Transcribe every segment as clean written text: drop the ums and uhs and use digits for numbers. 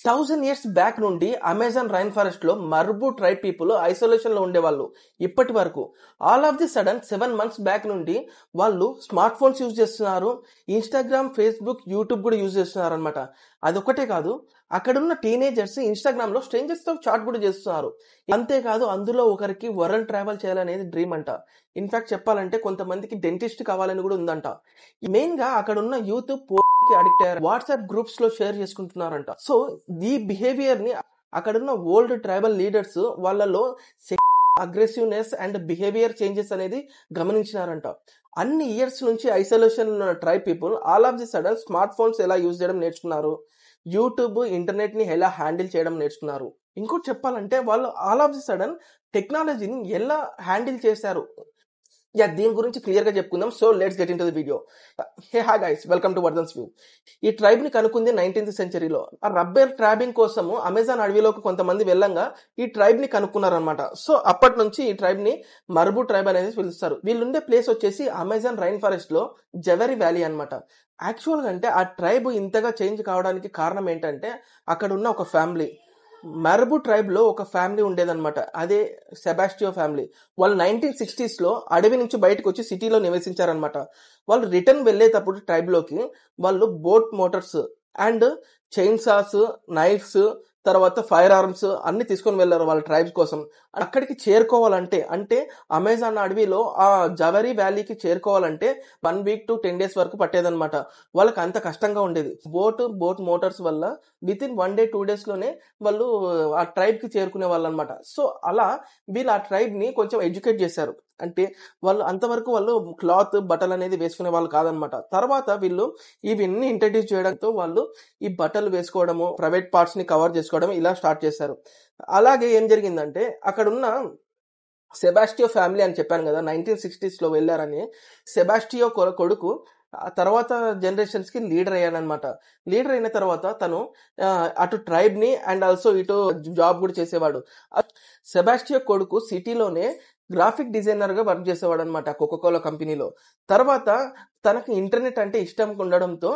1000 years back నుండి Amazon rain forest లో మర్బు tribe people isolation లో ఉండేవాళ్ళు. ఇప్పటి వరకు all of the sudden 7 months back నుండి వాళ్ళు స్మార్ట్ ఫోన్స్ యూజ్ చేస్తున్నారు, ఇన్స్టాగ్రామ్, ఫేస్బుక్, యూట్యూబ్ కూడా యూజ్ చేస్తున్నారు అనమాట. అదొక్కటే కాదు, అక్కడున్న టీనేజర్స్ ఇన్స్టాగ్రామ్ లో స్ట్రేంజర్స్ తో చాట్ కూడా చేస్తున్నారు. అంతేకాదు అందులో ఒకరికి వరల్డ్ ట్రావెల్ చేయాలనేది డ్రీమ్ అంట. ఇన్ఫాక్ట్ చెప్పాలంటే కొంతమందికి డెంటిస్ట్ కావాలని కూడా ఉందంట. మెయిన్ గా అక్కడ ఉన్న యూత్ అడిక్ట్ అయ్యారు, వాట్సాప్ గ్రూప్స్ లో షేర్ చేసుకుంటున్నారంట. సో ఈ బిహేవియర్ ని అక్కడున్న ఓల్డ్ ట్రైబల్ లీడర్స్ వాళ్ళలో అగ్రెసివ్నెస్ అండ్ బిహేవియర్ చేంజెస్ అనేది గమనించినారంట. అన్ని ఇయర్స్ నుంచి ఐసోలేషన్ ఉన్న tribe people all of the sudden smart phones ఎలా యూజ్ చేయడం నేర్చుకున్నారు, యూట్యూబ్, ఇంటర్నెట్ ని ఎలా హ్యాండిల్ చేయడం నేర్చుకున్నారు. ఇంకోటి చెప్పాలంటే వాళ్ళు ఆల్ ఆఫ్ ది సడన్ టెక్నాలజీని ఎలా హ్యాండిల్ చేశారు, దీని గురించి క్లియర్ గా చెప్పుకుందాం. So let's get into the video. Hey hi guys, welcome to Vardhan's view. ఈ ట్రైబ్ ని కనుక్కుంది 19th centuryలో. ఆ రబ్బర్ ట్రాబింగ్ కోసము అమెజాన్ అడవిలోకి కొంతమంది వెళ్ళంగా ఈ ట్రైబ్ ని కనుక్కున్నారనమాట. సో అప్పటి నుంచి ఈ ట్రైబ్ ని మర్బు ట్రైబ్ అనేది పిలుస్తారు. వీళ్ళుండే ప్లేస్ వచ్చేసి అమెజాన్ రైన్ ఫారెస్ట్ లో జవెరీ వ్యాలీ అనమాట. యాక్చువల్ గా అంటే ఆ ట్రైబ్ ఇంతగా చేంజ్ కావడానికి కారణం ఏంటంటే అక్కడ ఉన్న ఒక ఫ్యామిలీ, మర్బు ట్రైబ్ లో ఒక ఫ్యామిలీ ఉండేదన్నమాట. అదే సెబాస్టియో ఫ్యామిలీ. వాళ్ళు 1960s లో అడవి నుంచి బయటకు వచ్చి సిటీలో నివసించారనమాట. వాళ్ళు రిటర్న్ వెళ్లేటప్పుడు ట్రైబ్ లోకి వాళ్ళు boat Motors and chain sauce, knifes, తర్వాత ఫైర్ ఆర్మ్స్ అన్ని తీసుకొని వెళ్లారు వాళ్ళ ట్రైబ్స్ కోసం. అక్కడికి చేరుకోవాలంటే అంటే అమెజాన్ అడవిలో ఆ జవరీ వ్యాలీకి చేరుకోవాలంటే 1 week to 10 days వరకు పట్టేదన్నమాట. వాళ్ళకి అంత కష్టంగా ఉండేది. బోట్ మోటార్స్ వల్ల విత్ ఇన్ 1 day 2 days లోనే వాళ్ళు ఆ ట్రైబ్ కి చేరుకునే వాళ్ళు అనమాట. సో అలా వీళ్ళు ఆ ట్రైబ్ ని కొంచెం ఎడ్యుకేట్ చేశారు. అంటే వాళ్ళు అంతవరకు వాళ్ళు క్లాత్, బట్టలు అనేది వేసుకునే వాళ్ళు కాదనమాట. తర్వాత వీళ్ళు ఇవన్నీ ఇంట్రడ్యూస్ చేయడంతో వాళ్ళు ఈ బట్టలు వేసుకోవడము, ప్రైవేట్ పార్ట్స్ ని కవర్ చేసుకోవడం ఇలా స్టార్ట్ చేశారు. అలాగే ఏం జరిగిందంటే అక్కడున్న సెబాస్టియో ఫ్యామిలీ అని చెప్పాను కదా 1960s లో వెళ్ళారని, సెబాస్టియో కొడుకు ఆ తర్వాత జనరేషన్స్ కి లీడర్ అయ్యాడనమాట. లీడర్ అయిన తర్వాత తను అటు ట్రైబ్ ని అండ్ ఆల్సో ఇటు జాబ్ కూడా చేసేవాడు. సెబాస్టియో కొడుకు సిటీలోనే గ్రాఫిక్ డిజైనర్ గా వర్క్ చేసేవాడు అనమాట కోకోకోలా కంపెనీలో. తర్వాత తనకు ఇంటర్నెట్ అంటే ఇష్టం ఉండడంతో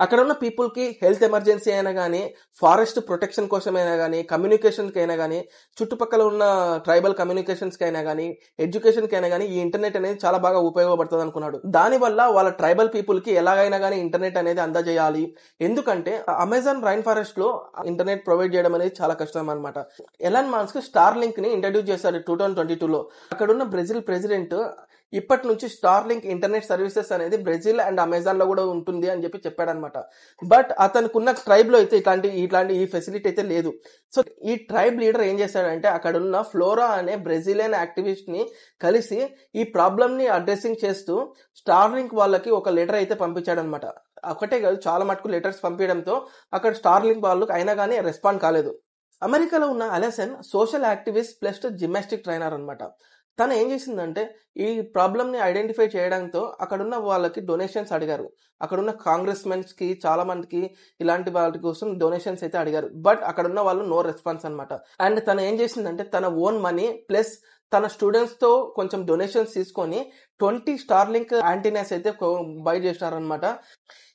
అక్కడ ఉన్న పీపుల్ కి హెల్త్ ఎమర్జెన్సీ అయినా కానీ, ఫారెస్ట్ ప్రొటెక్షన్ కోసమైనా కానీ, కమ్యూనికేషన్ కి అయినా కానీ, చుట్టుపక్కల ఉన్న ట్రైబల్ కమ్యూనికేషన్స్ కి అయినా కానీ, ఎడ్యుకేషన్ కి అయినా కానీ ఈ ఇంటర్నెట్ అనేది చాలా బాగా ఉపయోగపడుతుంది అనుకున్నాడు. దానివల్ల వాళ్ళ ట్రైబల్ పీపుల్ కి ఎలాగైనా కానీ ఇంటర్నెట్ అనేది అందజేయాలి. ఎందుకంటే అమెజాన్ రైన్ ఫారెస్ట్ లో ఇంటర్నెట్ ప్రొవైడ్ చేయడం అనేది చాలా కష్టం అనమాట. ఎలాన్ మాస్క్ స్టార్ లింక్ ని ఇంట్రడ్యూస్ చేశాడు 2022లో. అక్కడున్న బ్రెజిల్ ప్రెసిడెంట్ ఇప్పటి నుంచి స్టార్ లింక్ ఇంటర్నెట్ సర్వీసెస్ అనేది బ్రెజిల్ అండ్ అమెజాన్ లో కూడా ఉంటుంది అని చెప్పి చెప్పాడనమాట. బట్ అతనుకున్న ట్రైబ్ లో అయితే ఇట్లాంటి ఈ ఫెసిలిటీ అయితే లేదు. సో ఈ ట్రైబ్ లీడర్ ఏం చేశాడంటే అక్కడున్న ఫ్లోరా అనే బ్రెజిలియన్ యాక్టివిస్ట్ ని కలిసి ఈ ప్రాబ్లమ్ ని అడ్రసింగ్ చేస్తూ స్టార్ లింక్ వాళ్ళకి ఒక లెటర్ అయితే పంపించాడనమాట. ఒకటే కాదు, చాలా మటుకు లెటర్స్ పంపించడంతో అక్కడ స్టార్ లింక్ వాళ్ళకి అయినా కానీ రెస్పాండ్ కాలేదు. అమెరికాలో ఉన్న Allison social activist plus gymnastic trainer అనమాట. తను ఏం చేసిందంటే ఈ ప్రాబ్లమ్ ని ఐడెంటిఫై చేయడంతో అక్కడున్న వాళ్ళకి డొనేషన్స్ అడిగారు. అక్కడున్న కాంగ్రెస్ మెన్స్ కి చాలా మందికి ఇలాంటి వాళ్ళ కోసం డొనేషన్స్ అయితే అడిగారు. బట్ అక్కడున్న వాళ్ళు నో రెస్పాన్స్ అనమాట. అండ్ తను ఏం చేసిందంటే తన ఓన్ మనీ ప్లస్ తన స్టూడెంట్స్ తో కొంచెం డొనేషన్స్ తీసుకొని 20 స్టార్ లింక్ యాంటీనాస్ అయితే బై చేసినారనమాట.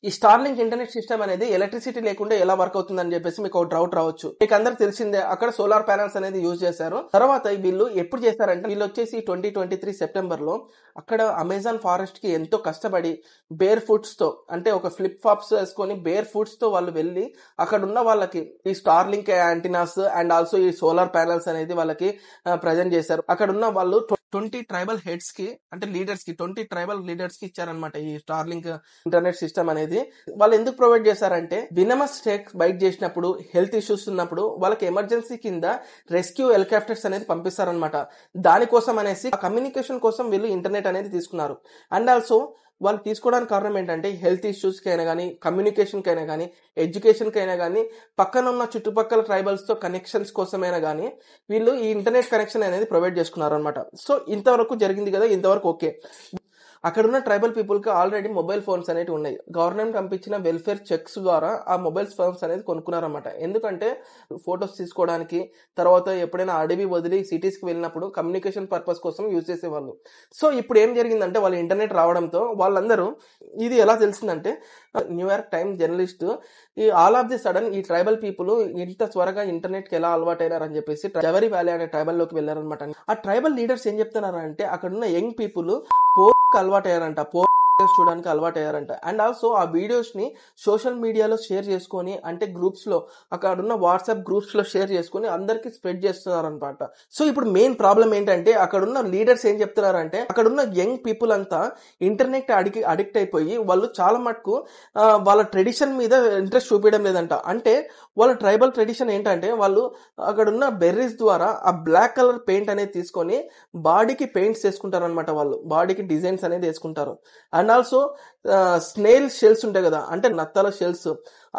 ఈ స్టార్ లింక్ ఇంటర్నెట్ సిస్టమ్ అనేది ఎలక్ట్రిసిటీ లేకుండా ఎలా వర్క్ అవుతుందని చెప్పేసి మీకు ఒక డౌట్ రావచ్చు. మీకు అందరికి తెలిసిందే, అక్కడ సోలార్ ప్యానల్స్ అనేది యూజ్ చేశారు. తర్వాత వీళ్ళు ఎప్పుడు చేశారంటే వీళ్ళు వచ్చేసి 2023 సెప్టెంబర్ లో అక్కడ అమెజాన్ ఫారెస్ట్ కి ఎంతో కష్టపడి బేర్ ఫుట్స్ తో, అంటే ఒక ఫ్లిప్ ఫ్లాప్స్ వేసుకొని బేర్ ఫుట్స్ తో వాళ్ళు వెళ్ళి అక్కడ ఉన్న వాళ్ళకి ఈ star link antennas and also ఈ సోలార్ ప్యానల్స్ అనేది వాళ్ళకి ప్రజెంట్ చేశారు. అక్కడ ఉన్న వాళ్ళు 20 ట్రైబల్ హెడ్స్ కి, అంటే లీడర్స్ కి, 20 ట్రైబల్ లీడర్స్ కి ఇచ్చారనమాట ఈ స్టార్ లింక్ ఇంటర్నెట్ సిస్టమ్ అనేది. వాళ్ళు ఎందుకు ప్రొవైడ్ చేశారంటే వినమస్ స్టేక్ బైట్ చేసినప్పుడు, హెల్త్ ఇష్యూస్ ఉన్నప్పుడు వాళ్ళకి ఎమర్జెన్సీ కింద రెస్క్యూ హెలికాప్టర్స్ అనేది పంపిస్తారనమాట. దానికోసం అనేసి కమ్యూనికేషన్ కోసం వీళ్ళు ఇంటర్నెట్ అనేది తీసుకున్నారు. అండ్ ఆల్సో వాళ్ళు తీసుకోవడానికి కారణం ఏంటంటే హెల్త్ ఇష్యూస్ కి అయినా కానీ, కమ్యూనికేషన్ కి అయినా కానీ, ఎడ్యుకేషన్ కి అయినా కానీ, పక్కన ఉన్న చుట్టుపక్కల ట్రైబల్స్ తో కనెక్షన్స్ కోసమైనా కానీ వీళ్ళు ఈ ఇంటర్నెట్ కనెక్షన్ అనేది ప్రొవైడ్ చేసుకున్నారు అనమాట. సో ఇంతవరకు జరిగింది కదా, ఇంతవరకు ఓకే. అక్కడున్న ట్రైబల్ పీపుల్కి ఆల్రెడీ మొబైల్ ఫోన్స్ అనేవి ఉన్నాయి. గవర్నమెంట్ పంపించిన వెల్ఫేర్ చెక్స్ ద్వారా ఆ మొబైల్ ఫోన్స్ అనేది కొనుక్కున్నారన్నమాట. ఎందుకంటే ఫొటోస్ తీసుకోవడానికి, తర్వాత ఎప్పుడైనా అడవి వదిలి సిటీస్కి వెళ్ళినప్పుడు కమ్యూనికేషన్ పర్పస్ కోసం యూజ్ చేసేవాళ్ళు. సో ఇప్పుడు ఏం జరిగిందంటే వాళ్ళ ఇంటర్నెట్ రావడంతో వాళ్ళందరూ, ఇది ఎలా తెలిసిందంటే న్యూయార్క్ టైమ్ జర్నలిస్ట్ ఈ ఆల్ ఆఫ్ ది సడన్ ఈ ట్రైబల్ పీపుల్ ఇంత త్వరగా ఇంటర్నెట్ కి ఎలా అలవాటైనారని చెప్పేసి జవరి వ్యాలీ అనే ట్రైబల్ లోకి వెళ్ళారనమాట. ఆ ట్రైబల్ లీడర్స్ ఏం చెప్తున్నారంటే అక్కడ ఉన్న యంగ్ పీపుల్ అలవాటయ్యారంట, చూడడానికి అలవాటయ్యారంట. అండ్ ఆల్సో ఆ వీడియోస్ ని సోషల్ మీడియాలో షేర్ చేసుకొని, అంటే గ్రూప్స్ లో, అక్కడ ఉన్న వాట్సాప్ గ్రూప్స్ లో షేర్ చేసుకొని అందరికి స్ప్రెడ్ చేస్తున్నారు అనమాట. సో ఇప్పుడు మెయిన్ ప్రాబ్లం ఏంటంటే అక్కడ ఉన్న లీడర్స్ ఏం చెప్తున్నారంటే అక్కడ ఉన్న యంగ్ పీపుల్ అంతా ఇంటర్నెట్ అడిక్ట్ అయిపోయి వాళ్ళు చాలా మటుకు వాళ్ళ ట్రెడిషన్ మీద ఇంట్రెస్ట్ చూపించడం లేదంట. అంటే వాళ్ళ ట్రైబల్ ట్రెడిషన్ ఏంటంటే వాళ్ళు అక్కడ ఉన్న బెర్రీస్ ద్వారా ఆ బ్లాక్ కలర్ పెయింట్ అనేది తీసుకొని బాడీకి పెయింట్స్ వేసుకుంటారు అనమాట. వాళ్ళు బాడీకి డిజైన్స్ అనేది వేసుకుంటారు. అండ్ ఆల్సో స్నేల్ షెల్స్ ఉంటాయి కదా, అంటే నత్తల షెల్స్,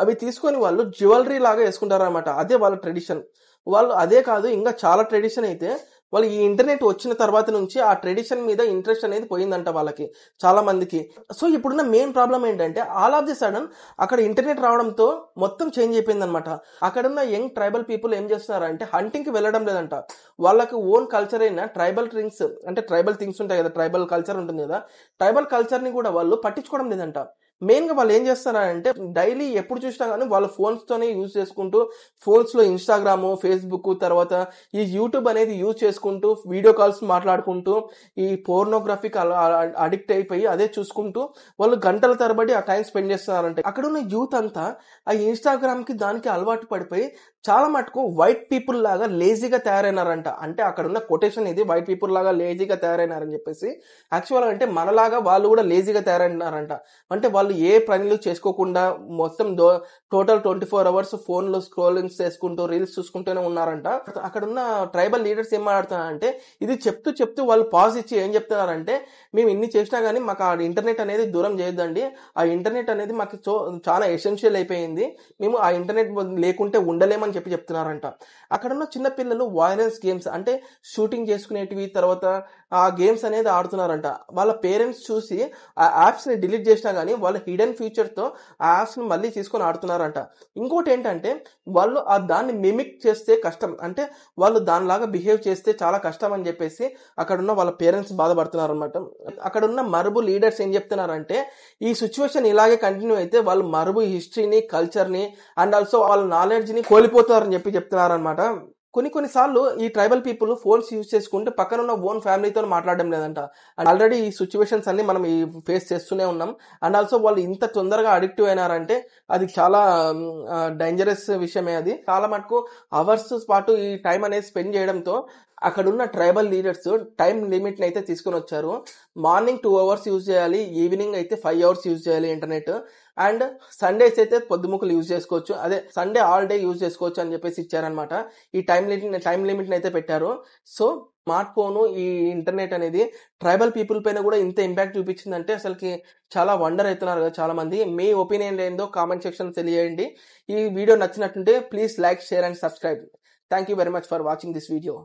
అవి తీసుకొని వాళ్ళు జ్యువెలరీ లాగా వేసుకుంటారు అనమాట. అదే వాళ్ళ ట్రెడిషన్. వాళ్ళు అదే కాదు, ఇంకా చాలా ట్రెడిషన్ అయితే వాళ్ళు ఈ ఇంటర్నెట్ వచ్చిన తర్వాత నుంచి ఆ ట్రెడిషన్ మీద ఇంట్రెస్ట్ అనేది పోయిందంట వాళ్ళకి, చాలా మందికి. సో ఇప్పుడున్న మెయిన్ ప్రాబ్లం ఏంటంటే ఆల్ ఆఫ్ ది సడన్ అక్కడ ఇంటర్నెట్ రావడంతో మొత్తం చేంజ్ అయిపోయింది అనమాట. అక్కడున్న యంగ్ ట్రైబల్ పీపుల్ ఏం చేస్తున్నారంటే హంటింగ్ కి వెళ్ళడం లేదంట. వాళ్ళకి ఓన్ కల్చర్ అయిన ట్రైబల్ థింగ్స్, అంటే ట్రైబల్ థింగ్స్ ఉంటాయి కదా, ట్రైబల్ కల్చర్ ఉంటుంది కదా, ట్రైబల్ కల్చర్ ని కూడా వాళ్ళు పట్టించుకోవడం లేదంట. మెయిన్ గా వాళ్ళు ఏం చేస్తారంటే డైలీ ఎప్పుడు చూసినా కానీ వాళ్ళ ఫోన్స్ తోనే యూజ్ చేసుకుంటూ, ఫోన్స్ లో ఇన్స్టాగ్రామ్, ఫేస్బుక్, తర్వాత ఈ యూట్యూబ్ అనేది యూజ్ చేసుకుంటూ వీడియో కాల్స్ మాట్లాడుకుంటూ ఈ పోర్నోగ్రఫీకి అడిక్ట్ అయిపోయి అదే చూసుకుంటూ వాళ్ళు గంటల తరబడి ఆ టైం స్పెండ్ చేస్తున్నారంటే అక్కడ ఉన్న యూత్ అంతా ఆ ఇన్స్టాగ్రామ్ కి దానికి అలవాటు పడిపోయి చాలా మటుకు వైట్ పీపుల్ లాగా లేజీగా తయారైనారంట. అంటే అక్కడ ఉన్న కొటేషన్ ఇది, వైట్ పీపుల్ లాగా లేజీగా తయారైనారని చెప్పేసి. యాక్చువల్ అంటే మనలాగా వాళ్ళు కూడా లేజీగా తయారైనారంట. అంటే వాళ్ళు ఏ పనులు చేసుకోకుండా మొత్తం టోటల్ 24 hours ఫోన్ లో స్క్రోలింగ్ చేసుకుంటూ రీల్స్ చూసుకుంటూనే ఉన్నారంట. అక్కడ ఉన్న ట్రైబల్ లీడర్స్ ఏం మాట్లాడుతున్నారంటే ఇది చెప్తూ వాళ్ళు పాజ్ ఇచ్చి ఏం చెప్తున్నారంటే మేము ఇన్ని చేసినా గానీ మాకు ఆ ఇంటర్నెట్ అనేది దూరం చేయొద్దండి, ఆ ఇంటర్నెట్ అనేది మాకు చాలా ఎసెన్షియల్ అయిపోయింది, మేము ఆ ఇంటర్నెట్ లేకుంటే ఉండలేమని చెప్తున్నారంట. అక్కడ ఉన్న చిన్న పిల్లలు వైలెన్స్ గేమ్స్, అంటే షూటింగ్ చేసుకునేటివి, తర్వాత ఆ గేమ్స్ అనేది ఆడుతున్నారంట. వాళ్ళ పేరెంట్స్ చూసి ఆ యాప్స్ ని డిలీట్ చేసినా గానీ వాళ్ళ హిడెన్ ఫ్యూచర్ తో ఆ యాప్స్ ని మళ్ళీ తీసుకొని ఆడుతున్నారంట. ఇంకోటి ఏంటంటే వాళ్ళు ఆ దాన్ని మిమిక్ చేస్తే కష్టం, అంటే వాళ్ళు దానిలాగా బిహేవ్ చేస్తే చాలా కష్టం అని చెప్పేసి అక్కడున్న వాళ్ళ పేరెంట్స్ బాధపడుతున్నారు అనమాట. అక్కడున్న మరుబు లీడర్స్ ఏం చెప్తున్నారంటే ఈ సిచ్యువేషన్ ఇలాగే కంటిన్యూ అయితే వాళ్ళు మరుబు హిస్టరీని, కల్చర్ ని, అండ్ ఆల్సో వాళ్ళ నాలెడ్జ్ ని కోల్పోతారని చెప్తున్నారు అనమాట. కొన్నిసార్లు ఈ ట్రైబల్ పీపుల్ ఫోన్స్ యూజ్ చేసుకుంటే పక్కన ఉన్న ఓన్ ఫ్యామిలీతో మాట్లాడడం లేదంట. ఆల్రెడీ ఈ సిచ్యువేషన్స్ అన్ని మనం ఫేస్ చేస్తూనే ఉన్నాం. అండ్ ఆల్సో వాళ్ళు ఇంత తొందరగా అడిక్టివ్ అయినారంటే అది చాలా డేంజరస్ విషయమే. అది చాలా మటుకు అవర్స్ పాటు ఈ టైం అనేది స్పెండ్ చేయడంతో అక్కడున్న ట్రైబల్ లీడర్స్ టైం లిమిట్ ని అయితే తీసుకొని వచ్చారు. మార్నింగ్ 2 hours యూజ్ చేయాలి, ఈవినింగ్ అయితే 5 hours యూజ్ చేయాలి ఇంటర్నెట్, అండ్ సండేస్ అయితే పొద్దుముకులు యూజ్ చేసుకోవచ్చు, అదే సండే ఆల్ డే యూజ్ చేసుకోవచ్చు అని చెప్పేసి ఇచ్చారనమాట. ఈ టైం లిమిట్ అయితే పెట్టారు. సో స్మార్ట్ ఫోన్, ఈ ఇంటర్నెట్ అనేది ట్రైబల్ పీపుల్ పైన కూడా ఇంత ఇంపాక్ట్ చూపించిందంటే అసలుకి చాలా వండర్ అవుతున్నారు కదా చాలా మంది. మీ ఒపీనియన్ ఏందో కామెంట్ సెక్షన్ తెలియజేయండి. ఈ వీడియో నచ్చినట్టుంటే please like, share and subscribe. Thank you very much for watching this video.